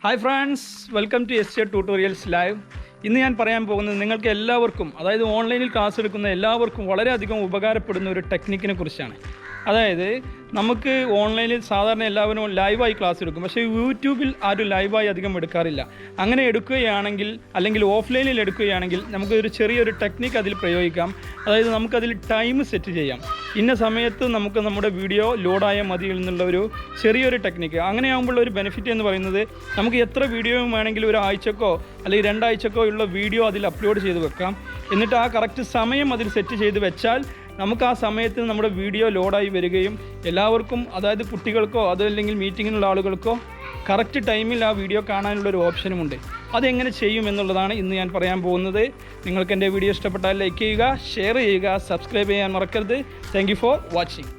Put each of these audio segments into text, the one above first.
Hi friends, welcome to SJTutorialsLive. ഇന്ന് ഞാൻ പറയാൻ പോകുന്നത് നിങ്ങൾക്ക് എല്ലാവർക്കും അതായത് ഓൺലൈനിൽ ക്ലാസ് എടുക്കുന്ന എല്ലാവർക്കും വളരെയധികം ഉപകാരപ്പെടുന്ന ഒരു ടെക്നിക്കിനെ കുറിച്ചാണ്. അതായത് നമുക്ക് ഓൺലൈനിൽ സാധാരണ എല്ലാവരും ലൈവായി ക്ലാസ് എടുക്കും, പക്ഷേ യൂട്യൂബിൽ ആരും ലൈവായി അധികം എടുക്കാറില്ല. അങ്ങനെ എടുക്കുകയാണെങ്കിൽ അല്ലെങ്കിൽ ഓഫ്ലൈനിൽ എടുക്കുകയാണെങ്കിൽ നമുക്കൊരു ചെറിയൊരു ടെക്നിക്ക് അതിൽ പ്രയോഗിക്കാം. അതായത് നമുക്കതിൽ ടൈം സെറ്റ് ചെയ്യാം. ഇന്ന സമയത്ത് നമുക്ക് നമ്മുടെ വീഡിയോ ലോഡായാൽ മതി എന്നുള്ള ഒരു ചെറിയൊരു ടെക്നിക്ക്. അങ്ങനെയാകുമ്പോൾ ഒരു ബെനിഫിറ്റ് എന്ന് പറയുന്നത് നമുക്ക് എത്ര വീഡിയോ വേണമെങ്കിലും ഒരു ആഴ്ചക്കോ അല്ലെങ്കിൽ 2 ആഴ്ചക്കോ ഉള്ള വീഡിയോ അതിൽ അപ്ലോഡ് ചെയ്ത് വെക്കാം. എന്നിട്ട് ആ കറക്റ്റ് സമയം അതിൽ സെറ്റ് ചെയ്ത് വെച്ചാൽ നമുക്ക് ആ സമയത്ത് നമ്മുടെ വീഡിയോ ലോഡായി വരികയും എല്ലാവർക്കും, അതായത് കുട്ടികൾക്കോ അതല്ലെങ്കിൽ മീറ്റിങ്ങിനുള്ള ആളുകൾക്കോ കറക്റ്റ് ടൈമിൽ ആ വീഡിയോ കാണാനുള്ളൊരു ഓപ്ഷനുമുണ്ട്. അതെങ്ങനെ ചെയ്യും എന്നുള്ളതാണ് ഇന്ന് ഞാൻ പറയാൻ പോകുന്നത്. നിങ്ങൾക്ക് എൻ്റെ വീഡിയോ ഇഷ്ടപ്പെട്ടാൽ ലൈക്ക് ചെയ്യുക, ഷെയർ ചെയ്യുക, സബ്സ്ക്രൈബ് ചെയ്യാൻ മറക്കരുത്. Thank you for watching.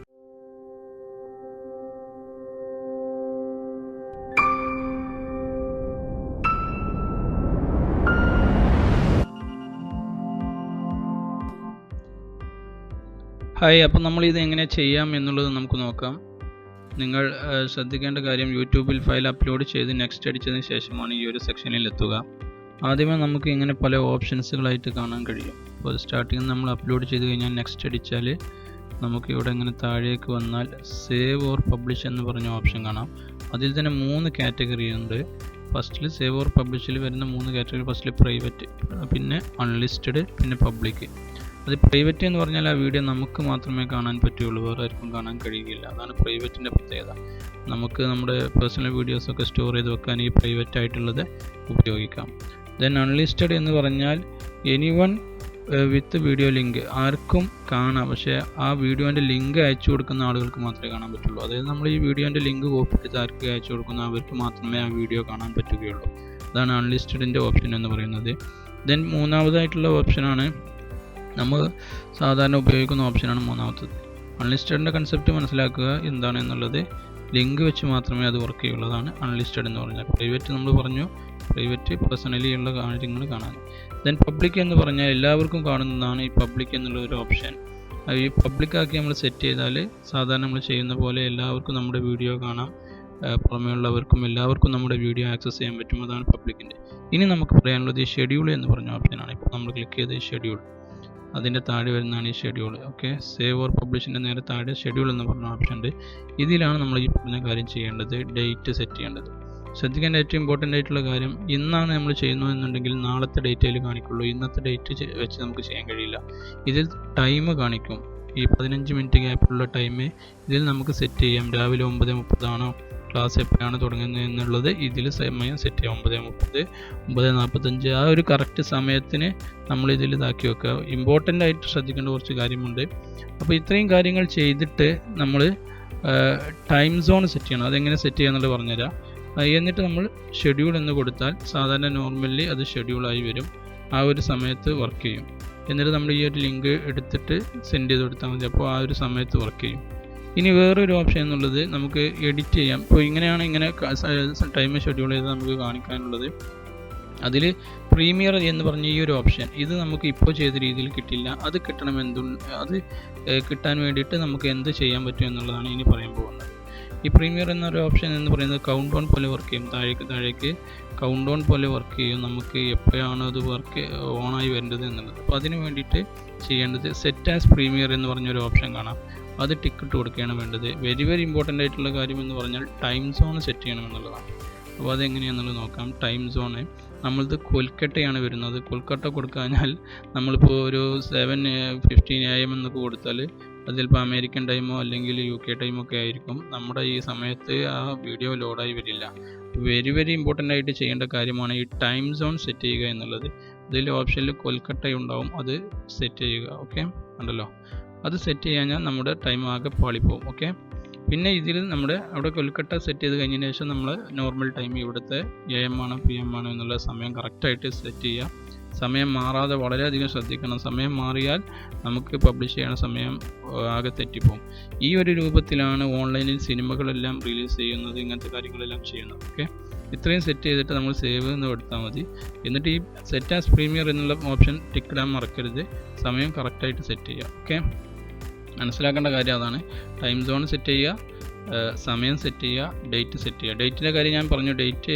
Hi, അപ്പം നമ്മളിത് എങ്ങനെ ചെയ്യാം എന്നുള്ളത് നമുക്ക് നോക്കാം. നിങ്ങൾ ശ്രദ്ധിക്കേണ്ട കാര്യം, യൂട്യൂബിൽ ഫയൽ അപ്ലോഡ് ചെയ്ത് നെക്സ്റ്റ് അടിച്ചതിന് ശേഷമാണ് ഈ ഒരു സെക്ഷനിൽ എത്തുക. ആദ്യമേ നമുക്ക് ഇങ്ങനെ പല ഓപ്ഷൻസുകളായിട്ട് കാണാൻ കഴിയും. അപ്പോൾ സ്റ്റാർട്ടിങ്ങിൽ നമ്മൾ അപ്ലോഡ് ചെയ്ത് കഴിഞ്ഞാൽ നെക്സ്റ്റ് അടിച്ചാൽ നമുക്ക് ഇവിടെ ഇങ്ങനെ താഴേക്ക് വന്നാൽ സേവ് ഓർ പബ്ലിഷ് എന്ന് പറഞ്ഞ ഓപ്ഷൻ കാണാം. അതിൽ തന്നെ 3 കാറ്റഗറി ഉണ്ട്. ഫസ്റ്റിൽ സേവ് ഓർ പബ്ലിഷിൽ വരുന്ന 3 കാറ്റഗറി, ഫസ്റ്റിൽ പ്രൈവറ്റ്, പിന്നെ അൺലിസ്റ്റഡ്, പിന്നെ പബ്ലിക്. അത് പ്രൈവറ്റ് എന്ന് പറഞ്ഞാൽ ആ വീഡിയോ നമുക്ക് മാത്രമേ കാണാൻ പറ്റുകയുള്ളൂ, വേറെ ആർക്കും കാണാൻ കഴിയുകയില്ല. അതാണ് പ്രൈവറ്റിൻ്റെ പ്രത്യേകത. നമുക്ക് നമ്മുടെ പേഴ്സണൽ വീഡിയോസൊക്കെ സ്റ്റോർ ചെയ്ത് വെക്കാൻ ഈ പ്രൈവറ്റ് ആയിട്ടുള്ളത് ഉപയോഗിക്കാം. ദെൻ അൺലിസ്റ്റഡ് എന്ന് പറഞ്ഞാൽ എനിവൺ വിത്ത് വീഡിയോ ലിങ്ക്, ആർക്കും കാണാം, പക്ഷേ ആ വീഡിയോൻ്റെ ലിങ്ക് അയച്ചു കൊടുക്കുന്ന ആളുകൾക്ക് മാത്രമേ കാണാൻ പറ്റുള്ളൂ. അതായത് നമ്മൾ ഈ വീഡിയോൻ്റെ ലിങ്ക് കോപ്പി എടുത്ത് ആർക്ക് അയച്ചു കൊടുക്കുന്ന അവർക്ക് മാത്രമേ ആ വീഡിയോ കാണാൻ പറ്റുകയുള്ളൂ. അതാണ് അൺലിസ്റ്റഡിൻ്റെ ഓപ്ഷൻ എന്ന് പറയുന്നത്. ദെൻ മൂന്നാമതായിട്ടുള്ള ഓപ്ഷനാണ് നമ്മൾ സാധാരണ ഉപയോഗിക്കുന്ന ഓപ്ഷനാണ് മൂന്നാമത്തത്. അൺലിസ്റ്റഡിൻ്റെ കൺസെപ്റ്റ് മനസ്സിലാക്കുക എന്താണ് എന്നുള്ളത്. ലിങ്ക് വെച്ച് മാത്രമേ അത് വർക്ക് ചെയ്യുള്ളൂ. അതാണ് അൺലിസ്റ്റഡ് എന്ന് പറഞ്ഞാൽ. പ്രൈവറ്റ് നമ്മൾ പറഞ്ഞു, പ്രൈവറ്റ് പേഴ്സണലി ഉള്ള കാര്യങ്ങൾ കാണാൻ. ദെൻ പബ്ലിക് എന്ന് പറഞ്ഞാൽ എല്ലാവർക്കും കാണുന്നതാണ് ഈ പബ്ലിക് എന്നുള്ള ഒരു ഓപ്ഷൻ. ഈ പബ്ലിക്കാക്കി നമ്മൾ സെറ്റ് ചെയ്താൽ സാധാരണ നമ്മൾ ചെയ്യുന്ന പോലെ എല്ലാവർക്കും നമ്മുടെ വീഡിയോ കാണാം, പുറമേ ഉള്ളവർക്കും എല്ലാവർക്കും നമ്മുടെ വീഡിയോ ആക്സസ് ചെയ്യാൻ പറ്റും. അതാണ് പബ്ലിക്കിൻ്റെ. ഇനി നമുക്ക് പറയാനുള്ളത് ഈ ഷെഡ്യൂൾ എന്ന് പറഞ്ഞ ഓപ്ഷനാണ്. ഇപ്പോൾ നമ്മൾ ക്ലിക്ക് ചെയ്ത് ഈ ഷെഡ്യൂൾ, അതിൻ്റെ താഴെ വരുന്നതാണ് ഈ ഷെഡ്യൂൾ. ഓക്കെ, സേവ് ഓർ പബ്ലിഷിൻ്റെ നേരെ താഴെ ഷെഡ്യൂൾ എന്ന് പറഞ്ഞ ഓപ്ഷൻ ഉണ്ട്. ഇതിലാണ് നമ്മൾ ഈ പറഞ്ഞ കാര്യം ചെയ്യേണ്ടത്, ഡേറ്റ് സെറ്റ് ചെയ്യേണ്ടത്. ശ്രദ്ധിക്കേണ്ട ഏറ്റവും ഇമ്പോർട്ടൻ്റ് ആയിട്ടുള്ള കാര്യം, ഇന്നാണ് നമ്മൾ ചെയ്യുന്നതെന്നുണ്ടെങ്കിൽ നാളത്തെ ഡേറ്റയിൽ കാണിക്കുള്ളൂ. ഇന്നത്തെ ഡേറ്റ് വെച്ച് നമുക്ക് ചെയ്യാൻ കഴിയില്ല. ഇതിൽ ടൈം കാണിക്കും. ഈ 15 മിനിറ്റ് ഗ്യാപ്പിലുള്ള ടൈം ഇതിൽ നമുക്ക് സെറ്റ് ചെയ്യാം. രാവിലെ 9:30 ആണോ, ക്ലാസ് എപ്പോഴാണ് തുടങ്ങുന്നത് എന്നുള്ളത് ഇതിൽ സമയം സെറ്റ് ചെയ്യാം. 9:30, 9:45 ആ ഒരു കറക്റ്റ് സമയത്തിന് നമ്മളിതിൽ ഇതാക്കി വെക്കുക. ഇമ്പോർട്ടൻ്റ് ആയിട്ട് ശ്രദ്ധിക്കേണ്ട കുറച്ച് കാര്യമുണ്ട്. അപ്പോൾ ഇത്രയും കാര്യങ്ങൾ ചെയ്തിട്ട് നമ്മൾ ടൈം സോൺ സെറ്റ് ചെയ്യണം. അതെങ്ങനെ സെറ്റ് ചെയ്യുക എന്നുള്ളത് പറഞ്ഞുതരാം. എന്നിട്ട് നമ്മൾ ഷെഡ്യൂൾ എന്ന് കൊടുത്താൽ സാധാരണ നോർമലി അത് ഷെഡ്യൂളായി വരും, ആ ഒരു സമയത്ത് വർക്ക് ചെയ്യും. എന്നിട്ട് നമ്മൾ ഈ ഒരു ലിങ്ക് എടുത്തിട്ട് സെൻഡ് ചെയ്ത് കൊടുത്താൽ മതി. അപ്പോൾ ആ ഒരു സമയത്ത് വർക്ക് ചെയ്യും. ഇനി വേറൊരു ഓപ്ഷൻ എന്നുള്ളത് നമുക്ക് എഡിറ്റ് ചെയ്യാം. ഇപ്പോൾ ഇങ്ങനെയാണ് ഇങ്ങനെ ടൈം ഷെഡ്യൂൾ ചെയ്ത് നമുക്ക് കാണിക്കാനുള്ളത്. അതിൽ പ്രീമിയർ എന്ന് പറഞ്ഞ ഈ ഒരു ഓപ്ഷൻ, ഇത് നമുക്ക് ഇപ്പോൾ ചെയ്ത രീതിയിൽ കിട്ടില്ല. അത് അത് കിട്ടാൻ വേണ്ടിയിട്ട് നമുക്ക് എന്ത് ചെയ്യാൻ പറ്റും എന്നുള്ളതാണ് ഇനി പറയാൻ പോകുന്നത്. ഈ പ്രീമിയർ എന്നൊരു ഓപ്ഷൻ എന്ന് പറയുന്നത് കൗണ്ട് ഡൗൺ പോലെ വർക്ക് ചെയ്യും. താഴേക്ക് കൗണ്ട് ഡൗൺ പോലെ വർക്ക് ചെയ്യും. നമുക്ക് എപ്പോഴാണ് അത് വർക്ക് ഓണായി വരേണ്ടത് എന്നുള്ളത്. അപ്പോൾ അതിന് വേണ്ടിയിട്ട് ചെയ്യേണ്ടത് സെറ്റ് ആസ് പ്രീമിയർ എന്ന് പറഞ്ഞൊരു ഓപ്ഷൻ കാണാം. അത് ടിക്കറ്റ് കൊടുക്കുകയാണ് വേണ്ടത്. വെരി ഇമ്പോർട്ടൻ്റ് ആയിട്ടുള്ള കാര്യം എന്ന് പറഞ്ഞാൽ ടൈം സോൺ സെറ്റ് ചെയ്യണം എന്നുള്ളതാണ്. അപ്പോൾ അതെങ്ങനെയാണെന്നുള്ളത് നോക്കാം. ടൈം സോണ് നമ്മളത് കൊൽക്കട്ടയാണ് വരുന്നത്. കൊൽക്കട്ട കൊടുക്കാഞ്ഞാൽ നമ്മളിപ്പോൾ ഒരു 7:15 AM എന്നൊക്കെ കൊടുത്താൽ അതിലിപ്പോൾ അമേരിക്കൻ ടൈമോ അല്ലെങ്കിൽ UK ടൈമോ ഒക്കെ ആയിരിക്കും. നമ്മുടെ ഈ സമയത്ത് ആ വീഡിയോ ലോഡായി വരില്ല. വെരി ഇമ്പോർട്ടൻ്റ് ആയിട്ട് ചെയ്യേണ്ട കാര്യമാണ് ഈ ടൈം സോൺ സെറ്റ് ചെയ്യുക എന്നുള്ളത്. ഇതിൽ ഓപ്ഷനിൽ കൊൽക്കട്ട ഉണ്ടാവും, അത് സെറ്റ് ചെയ്യുക. ഓക്കെ, ഉണ്ടല്ലോ. അത് സെറ്റ് ചെയ്യാഞ്ഞാൽ നമ്മുടെ ടൈം ആകെ പാളിപ്പോവും. ഓക്കെ, പിന്നെ ഇതിൽ നമ്മുടെ അവിടെ കൊൽക്കട്ട സെറ്റ് ചെയ്ത് കഴിഞ്ഞതിന് ശേഷം നമ്മൾ നോർമൽ ടൈം, ഇവിടുത്തെ AM ആണോ PM ആണോ എന്നുള്ള സമയം കറക്റ്റായിട്ട് സെറ്റ് ചെയ്യുക. സമയം മാറാതെ വളരെയധികം ശ്രദ്ധിക്കണം. സമയം മാറിയാൽ നമുക്ക് പബ്ലിഷ് ചെയ്യണ സമയം ആകെ തെറ്റിപ്പോവും. ഈ ഒരു രൂപത്തിലാണ് ഓൺലൈനിൽ സിനിമകളെല്ലാം റിലീസ് ചെയ്യുന്നത്, ഇങ്ങനത്തെ കാര്യങ്ങളെല്ലാം ചെയ്യുന്നത്. ഓക്കെ, ഇത്രയും സെറ്റ് ചെയ്തിട്ട് നമ്മൾ സേവ് എന്ന് കൊടുത്താൽ മതി. എന്നിട്ട് ഈ സെറ്റ് ആസ് പ്രീമിയർ എന്നുള്ള ഓപ്ഷൻ ടിക്ക് ഇടാൻ മറക്കരുത്. സമയം കറക്റ്റായിട്ട് സെറ്റ് ചെയ്യുക. ഓക്കെ, മനസ്സിലാക്കേണ്ട കാര്യം അതാണ്. ടൈം സോൺ സെറ്റ് ചെയ്യുക, സമയം സെറ്റ് ചെയ്യുക, ഡേറ്റ് സെറ്റ് ചെയ്യുക. ഡേറ്റിൻ്റെ കാര്യം ഞാൻ പറഞ്ഞു. ഡേറ്റ്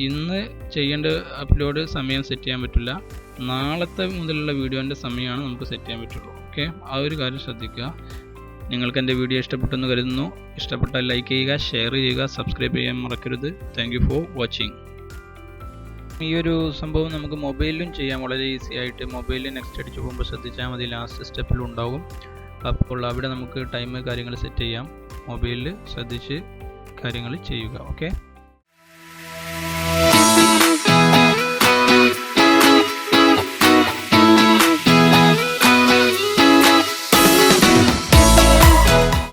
ഇന്ന് ചെയ്യേണ്ട അപ്ലോഡ് സമയം സെറ്റ് ചെയ്യാൻ പറ്റില്ല, നാളത്തെ മുതലുള്ള വീഡിയോൻ്റെ സമയമാണ് നമുക്ക് സെറ്റ് ചെയ്യാൻ പറ്റുള്ളൂ. ഓക്കെ, ആ ഒരു കാര്യം ശ്രദ്ധിക്കുക. നിങ്ങൾക്ക് എൻ്റെ വീഡിയോ ഇഷ്ടപ്പെട്ടെന്ന് കരുതുന്നു. ഇഷ്ടപ്പെട്ടാൽ ലൈക്ക് ചെയ്യുക, ഷെയർ ചെയ്യുക, സബ്സ്ക്രൈബ് ചെയ്യാൻ മറക്കരുത്. Thank you for watching. ഈ ഒരു സംഭവം നമുക്ക് മൊബൈലിലും ചെയ്യാം വളരെ ഈസി ആയിട്ട്. മൊബൈലിൽ നെക്സ്റ്റ് അടിച്ച് പോകുമ്പോൾ ശ്രദ്ധിച്ചാൽ മതി, ലാസ്റ്റ് സ്റ്റെപ്പിൽ ഉണ്ടാകും. അപ്പോൾ അവിടെ നമുക്ക് ടൈം കാര്യങ്ങൾ സെറ്റ് ചെയ്യാം. മൊബൈലിൽ ശ്രദ്ധിച്ച് കാര്യങ്ങൾ ചെയ്യുക. ഓക്കെ.